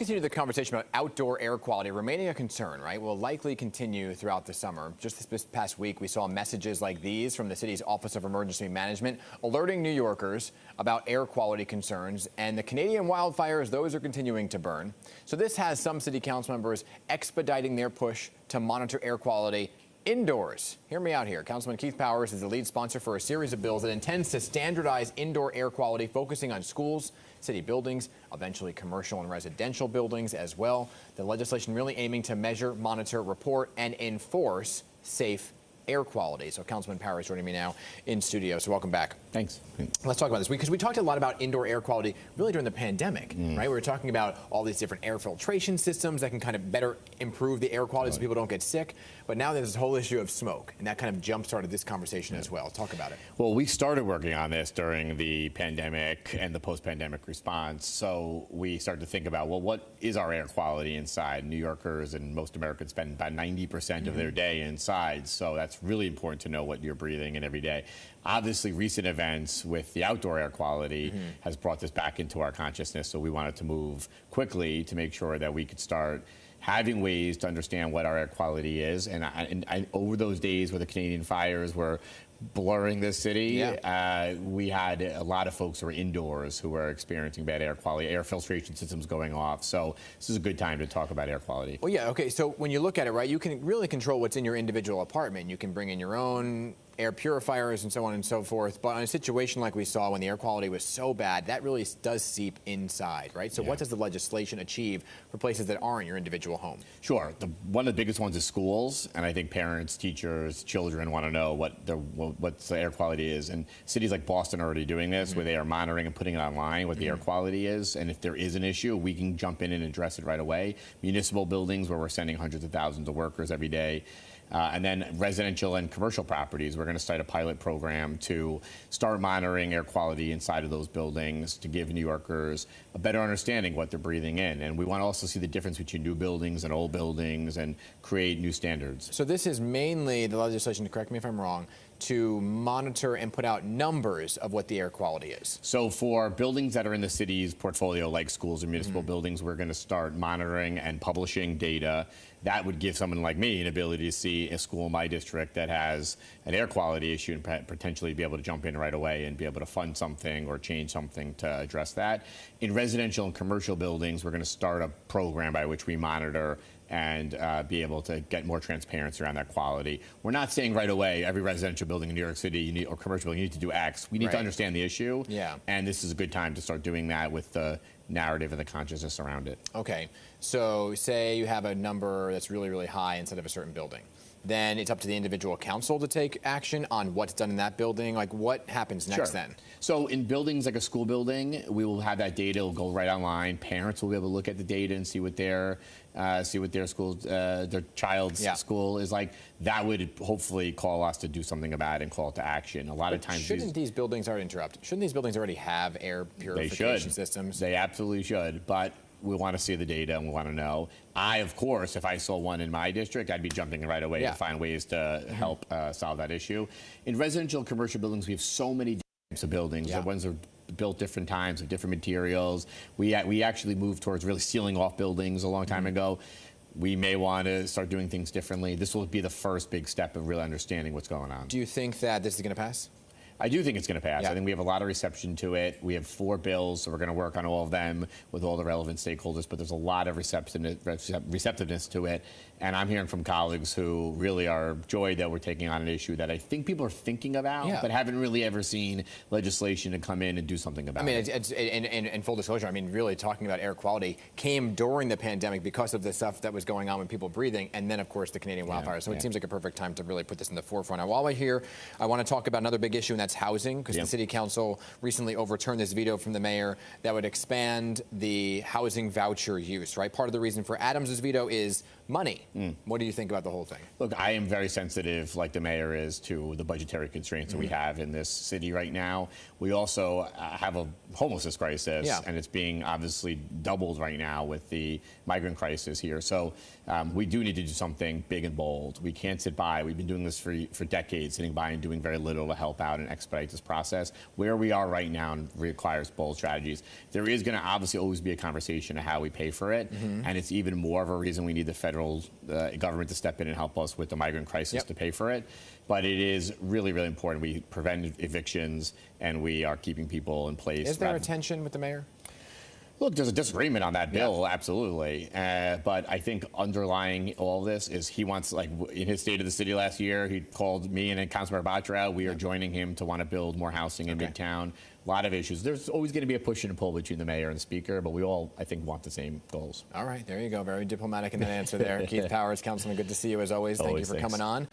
continue the conversation about outdoor air quality remaining a concern, right? Will likely continue throughout the summer. Just this past week, we saw messages like these from the city's Office of Emergency Management alerting New Yorkers about air quality concerns. And the Canadian wildfires, those are continuing to burn. So this has some city council members expediting their push to monitor air quality indoors. Hear me out here. Councilman Keith Powers is the lead sponsor for a series of bills that intends to standardize indoor air quality, focusing on schools, city buildings, eventually commercial and residential buildings as well. The legislation really aiming to measure, monitor, report, and enforce safe air quality. So Councilman Powers joining me now in studio. So welcome back. Thanks. Let's talk about this because we talked a lot about indoor air quality really during the pandemic, right? We were talking about all these different air filtration systems that can kind of better improve the air quality so people don't get sick. But now there's this whole issue of smoke, and that kind of jump-started this conversation as well. Talk about it. Well, we started working on this during the pandemic and the post-pandemic response. So we started to think about, well, what is our air quality inside? New Yorkers and most Americans spend about 90% of their day inside. So that's really important to know what you're breathing in every day. Obviously, recent events with the outdoor air quality has brought this back into our consciousness. So we wanted to move quickly to make sure that we could start having ways to understand what our air quality is. And over those days where the Canadian fires were blurring the city, we had a lot of folks who were indoors who were experiencing bad air quality, air filtration systems going off. So this is a good time to talk about air quality. Well, yeah, okay. So when you look at it, right, you can really control what's in your individual apartment. You can bring in your own air purifiers and so on and so forth. But in a situation like we saw when the air quality was so bad, that really does seep inside, right? So what does the legislation achieve for places that aren't your individual home? Sure. One of the biggest ones is schools. And I think parents, teachers, children want to know what the air quality is. And cities like Boston are already doing this, where they are monitoring and putting it online what the air quality is. And if there is an issue, we can jump in and address it right away. Municipal buildings where we're sending hundreds of thousands of workers every day. And then residential and commercial properties, we're going to start a pilot program to start monitoring air quality inside of those buildings to give New Yorkers a better understanding what they're breathing in. And we want to also see the difference between new buildings and old buildings and create new standards. So this is mainly the legislation, correct me if I'm wrong, to monitor and put out numbers of what the air quality is. So for buildings that are in the city's portfolio, like schools and municipal buildings, we're going to start monitoring and publishing data. That would give someone like me an ability to see a school in my district that has an air quality issue and potentially be able to jump in right away and be able to fund something or change something to address that. In residential and commercial buildings, we're going to start a program by which we monitor and be able to get more transparency around that quality. We're not saying right away, every residential building in New York City or commercial building, you need to do X. We need to understand the issue. And this is a good time to start doing that with the narrative and the consciousness around it. Okay, so say you have a number that's really, really high inside of a certain building. Then it's up to the individual council to take action on what's done in that building. Like, what happens next then? So in buildings like a school building, we will have that data. It'll go right online. Parents will be able to look at the data and see what their school, their child's school is like. That would hopefully call us to do something about it and call it to action. A lot of times, shouldn't these buildings already have air purification systems? They absolutely should, but we want to see the data and we want to know. Of course, if I saw one in my district, I'd be jumping right away to find ways to help solve that issue. In residential and commercial buildings, we have so many types of buildings. The ones that are built different times with different materials. We actually moved towards really sealing off buildings a long time ago. We may want to start doing things differently. This will be the first big step of really understanding what's going on. Do you think that this is going to pass? I do think it's going to pass. I think we have a lot of reception to it. We have 4 bills, so we're going to work on all of them with all the relevant stakeholders, but there's a lot of receptiveness to it. And I'm hearing from colleagues who really are joyed that we're taking on an issue that I think people are thinking about, but haven't really ever seen legislation to come in and do something about it. In full disclosure, I mean, really talking about air quality came during the pandemic because of the stuff that was going on with people breathing, and then, of course, the Canadian wildfires. So it seems like a perfect time to really put this in the forefront. Now, while we're here, I want to talk about another big issue, and that's housing, because the City Council recently overturned this veto from the mayor that would expand the housing voucher use, right? Part of the reason for Adams' veto is money. What do you think about the whole thing? Look, I am very sensitive, like the mayor is, to the budgetary constraints that we have in this city right now. We also have a homelessness crisis, and it's being obviously doubled right now with the migrant crisis here. So we do need to do something big and bold. We can't sit by. We've been doing this for decades, sitting by and doing very little to help out and expedite this process. Where we are right now requires bold strategies. There is going to obviously always be a conversation of how we pay for it, and it's even more of a reason we need the federal government to step in and help us with the migrant crisis to pay for it. But it is really, really important. We prevent evictions, and we are keeping people in place. Is there a tension with the mayor? Look, there's a disagreement on that bill, absolutely. But I think underlying all this is he wants, like in his State of the City last year, he called me and Councilmember Batra out. We are joining him to want to build more housing in Midtown. A lot of issues. There's always going to be a push and a pull between the mayor and the speaker, but we all, I think, want the same goals. All right, there you go. Very diplomatic in that answer there. Keith Powers, Councilman, good to see you as always. Thank you for coming on.